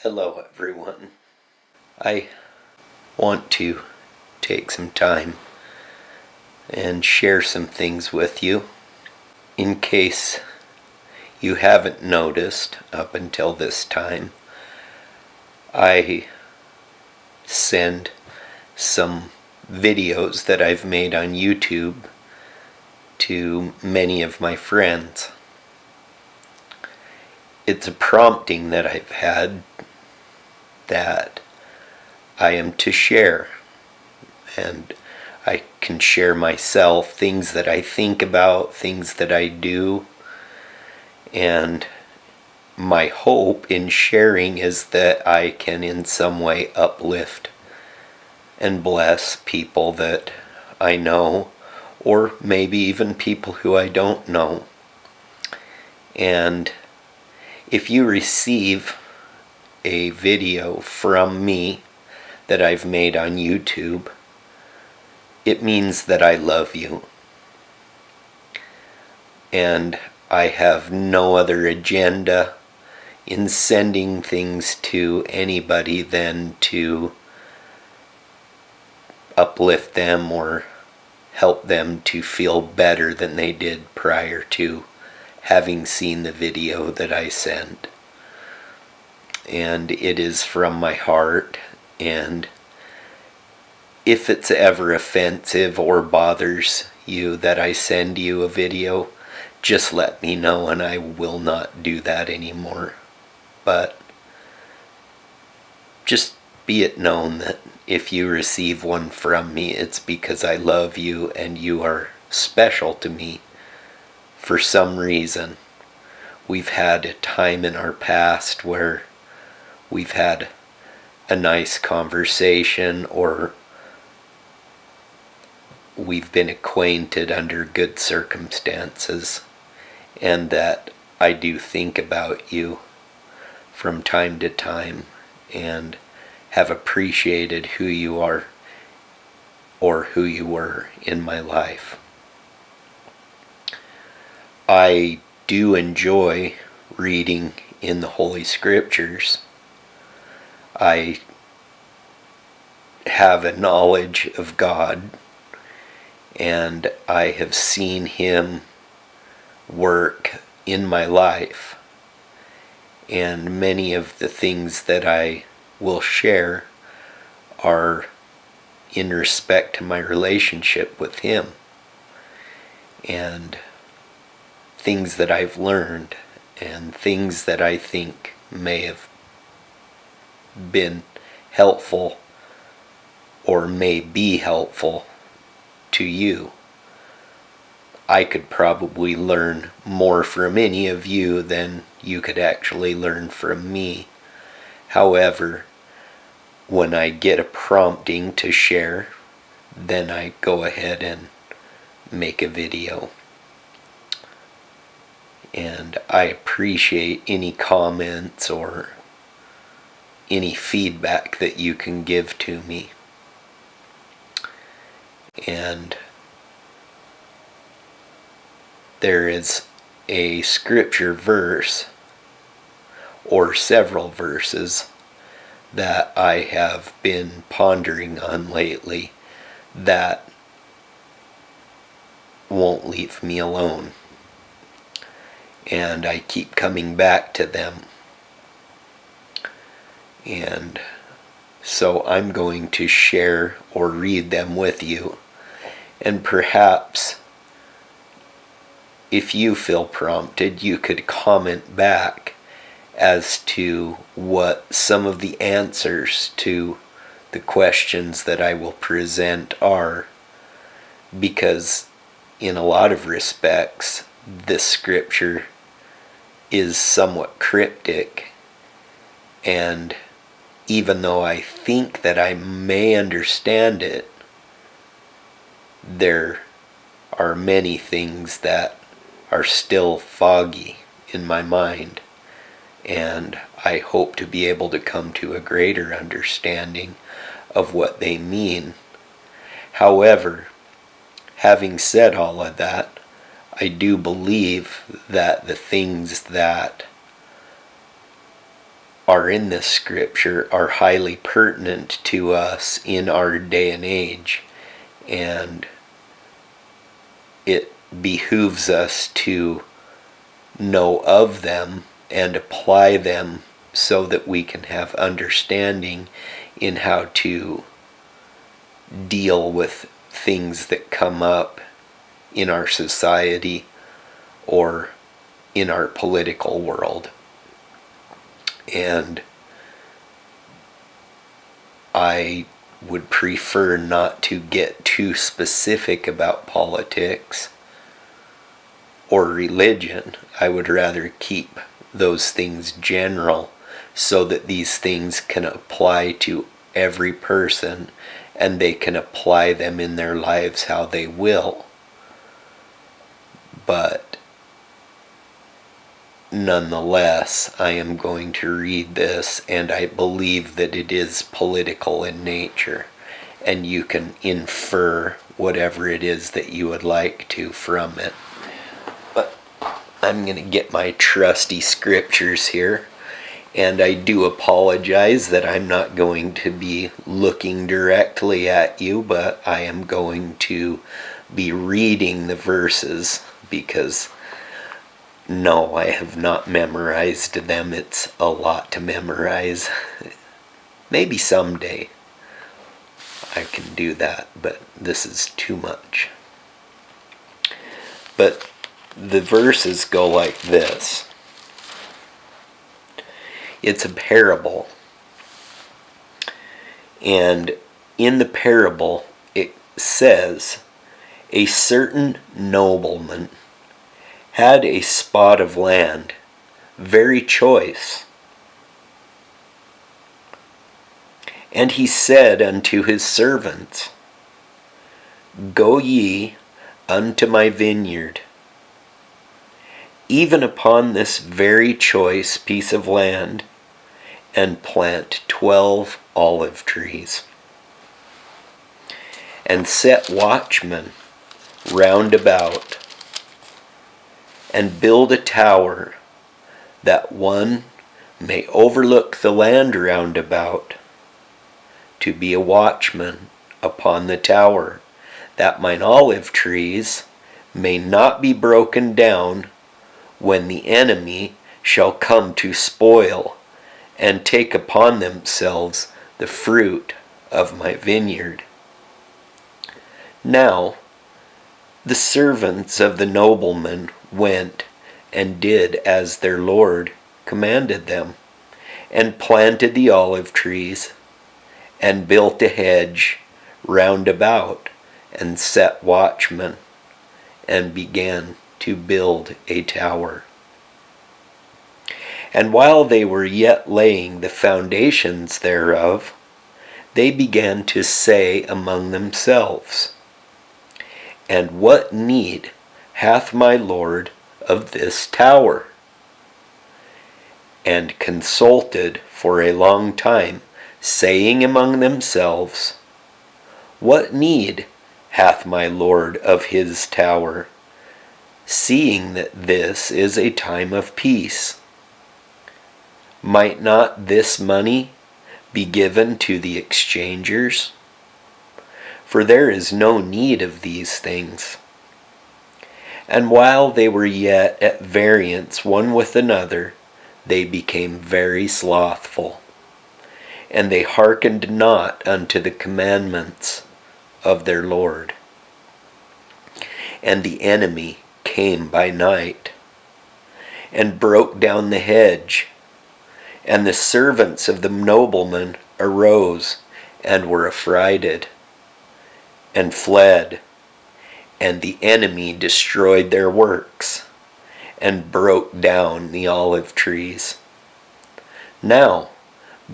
Hello everyone. I want to take some time and share some things with you. In case you haven't noticed up until this time, I send some videos that I've made on YouTube to many of my friends. It's a prompting that I've had that I am to share, and I can share myself, things that I think about, things that I do, and my hope in sharing is that I can in some way uplift and bless people that I know, or maybe even people who I don't know. And if you receive a video from me that I've made on YouTube, it means that I love you. And I have no other agenda in sending things to anybody than to uplift them or help them to feel better than they did prior to having seen the video that I sent. And it is from my heart, and if it's ever offensive or bothers you that I send you a video, just let me know and I will not do that anymore. But just be it known that if you receive one from me, it's because I love you and you are special to me for some reason. We've had a time in our past where we've had a nice conversation, or we've been acquainted under good circumstances, and that I do think about you from time to time and have appreciated who you are or who you were in my life. I do enjoy reading in the Holy Scriptures. I have a knowledge of God, and I have seen Him work in my life. And many of the things that I will share are in respect to my relationship with Him, and things that I've learned, and things that I think may have been helpful or may be helpful to you. I could probably learn more from any of you than you could actually learn from me. However, when I get a prompting to share, then I go ahead and make a video. And I appreciate any comments or any feedback that you can give to me. And there is a scripture verse, or several verses, that I have been pondering on lately that won't leave me alone. And I keep coming back to them. And so I'm going to share or read them with you. And perhaps if you feel prompted, you could comment back as to what some of the answers to the questions that I will present are. Because in a lot of respects, this scripture is somewhat cryptic, and even though I think that I may understand it, there are many things that are still foggy in my mind, and I hope to be able to come to a greater understanding of what they mean. However, having said all of that, I do believe that the things that are in this scripture are highly pertinent to us in our day and age, and it behooves us to know of them and apply them so that we can have understanding in how to deal with things that come up in our society or in our political world. And I would prefer not to get too specific about politics or religion. I would rather keep those things general so that these things can apply to every person and they can apply them in their lives how they will. But nonetheless, I am going to read this, and I believe that it is political in nature, and you can infer whatever it is that you would like to from it. But I'm going to get my trusty scriptures here, and I do apologize that I'm not going to be looking directly at you, but I am going to be reading the verses because no, I have not memorized them. It's a lot to memorize. Maybe someday I can do that, but this is too much. But the verses go like this. It's a parable. And in the parable, it says, a certain nobleman had a spot of land, very choice. And he said unto his servants, go ye unto my vineyard, even upon this very choice piece of land, and plant 12 olive trees, and set watchmen round about, and build a tower, that one may overlook the land round about, to be a watchman upon the tower, that mine olive trees may not be broken down when the enemy shall come to spoil and take upon themselves the fruit of my vineyard. Now the servants of the nobleman went and did as their lord commanded them, and planted the olive trees, and built a hedge round about, and set watchmen, and began to build a tower. And while they were yet laying the foundations thereof, they began to say among themselves, and what need hath my Lord of this tower? And consulted for a long time, saying among themselves, what need hath my Lord of his tower, seeing that this is a time of peace? Might not this money be given to the exchangers? For there is no need of these things. And while they were yet at variance one with another, they became very slothful, and they hearkened not unto the commandments of their Lord. And the enemy came by night, and broke down the hedge, and the servants of the nobleman arose, and were affrighted, and fled. And the enemy destroyed their works, and broke down the olive trees. Now,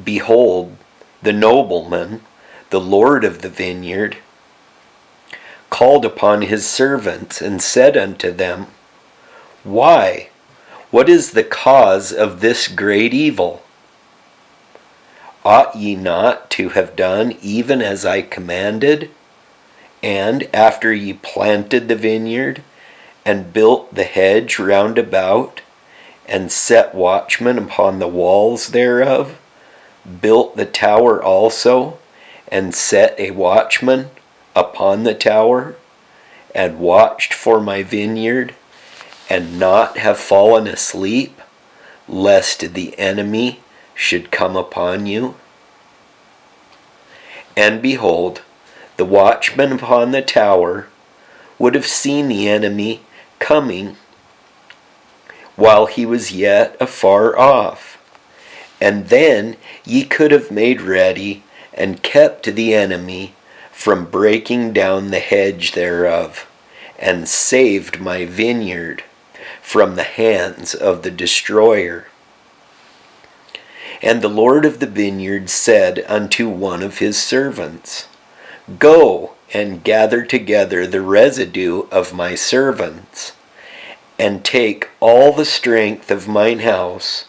behold, the nobleman, the lord of the vineyard, called upon his servants, and said unto them, why? What is the cause of this great evil? Ought ye not to have done even as I commanded? And after ye planted the vineyard, and built the hedge round about, and set watchmen upon the walls thereof, built the tower also, and set a watchman upon the tower, and watched for my vineyard, and not have fallen asleep, lest the enemy should come upon you? And behold, the watchman upon the tower would have seen the enemy coming while he was yet afar off. And then ye could have made ready and kept the enemy from breaking down the hedge thereof, and saved my vineyard from the hands of the destroyer. And the Lord of the vineyard said unto one of his servants, Go and gather together the residue of my servants, and take all the strength of mine house,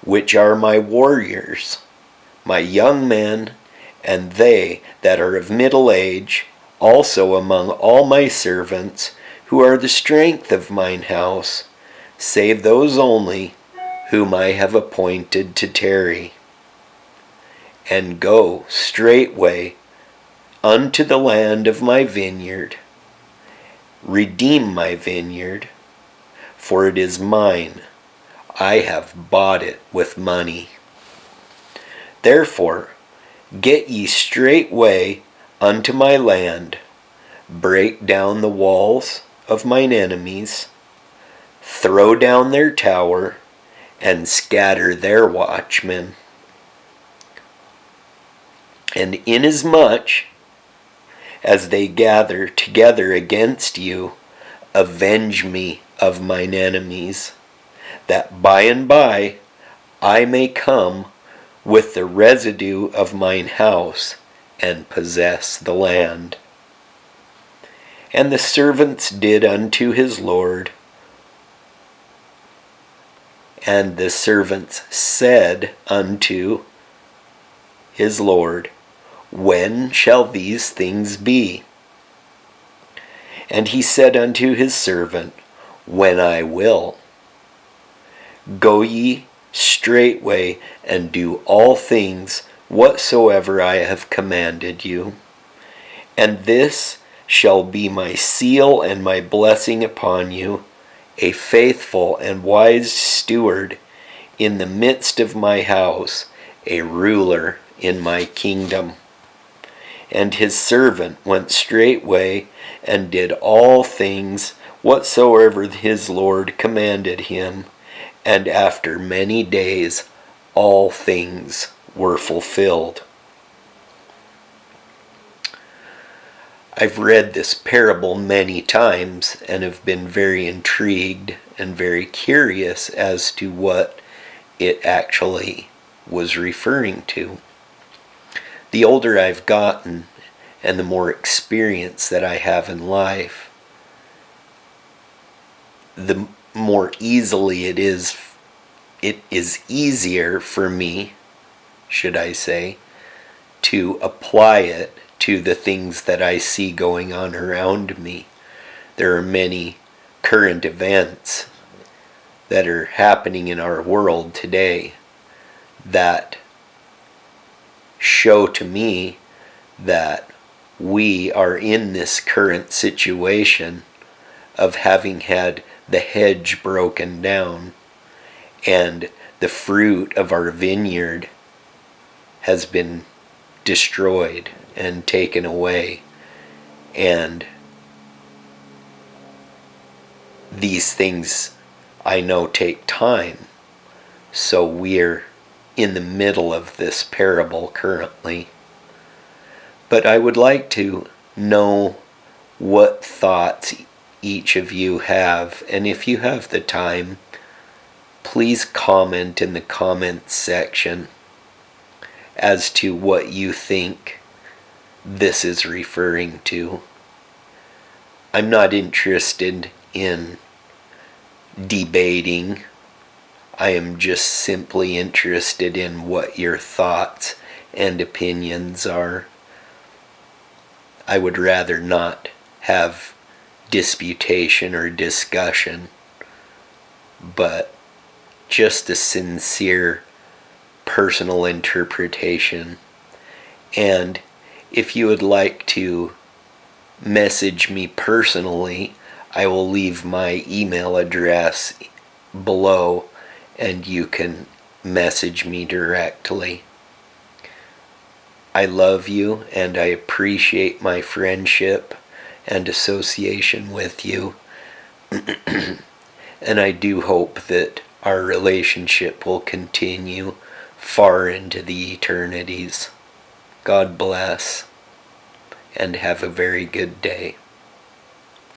which are my warriors, my young men, and they that are of middle age, also among all my servants, who are the strength of mine house, save those only whom I have appointed to tarry. And go straightway unto the land of my vineyard, redeem my vineyard, for it is mine, I have bought it with money. Therefore, get ye straightway unto my land, break down the walls of mine enemies, throw down their tower, and scatter their watchmen. And inasmuch as they gather together against you, avenge me of mine enemies, that by and by I may come with the residue of mine house and possess the land. And the servants did unto his Lord. And the servants said unto his Lord, When shall these things be? And he said unto his servant, When I will. Go ye straightway and do all things whatsoever I have commanded you. And this shall be my seal and my blessing upon you, a faithful and wise steward in the midst of my house, a ruler in my kingdom. And his servant went straightway and did all things whatsoever his Lord commanded him, and after many days all things were fulfilled. I've read this parable many times and have been very intrigued and very curious as to what it actually was referring to. The older I've gotten and the more experience that I have in life, the more easily it is easier for me, should I say, to apply it to the things that I see going on around me. There are many current events that are happening in our world today that show to me that we are in this current situation of having had the hedge broken down, and the fruit of our vineyard has been destroyed and taken away. And these things I know take time, so we're in the middle of this parable currently. But I would like to know what thoughts each of you have, and if you have the time, please comment in the comments section as to what you think this is referring to. I'm not interested in debating. I am just simply interested in what your thoughts and opinions are. I would rather not have disputation or discussion, but just a sincere personal interpretation. And if you would like to message me personally, I will leave my email address below and you can message me directly. I love you and I appreciate my friendship and association with you. And I do hope that our relationship will continue far into the eternities. God bless and have a very good day.